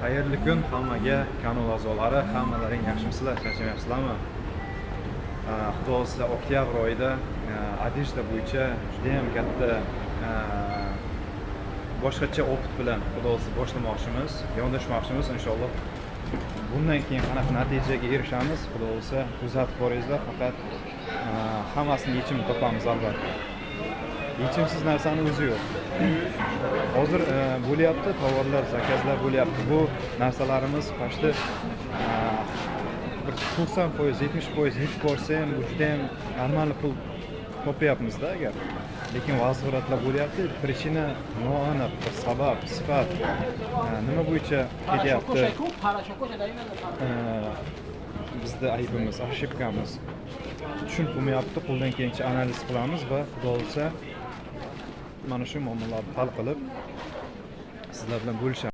Xayrli kun hammaga, kanal a'zolari, hammalaring yaxshimisizlar, charchamayapsizlarmi? Xudo xolisa oktyabr oyida adishda bo'yicha juda ham katta boshqacha opit bilan xudo xolisa boshlamoqchimiz, yondashmoqchimiz inshaalloh. Bundan keyin qanaqa natijaga erishamiz, xudo xolisa kuzatib boringizlar, faqat hammasini yechimini topamiz albatta. Yechimsiz narsani o'zi yo'q. Hozir bo'lyapti, tovarlar, zakazlar bo'lyapti. Bu narsalarimiz pashti 90%, 70% yetib borsa ham bu juda ham normal pul topyapmizda agar. Lekin vaziyatlar bo'lyapti. Причина noaniq, sabab, sifat nima bo'yicha ketyapti? Bizda aybimiz, ошибкamiz tushunib bo'lmayapti. Qo'ldan kelgancha analiz qilamiz va xudo xolisa mana shu muammolarni hal qilib sizlar bilan bo'lishamiz.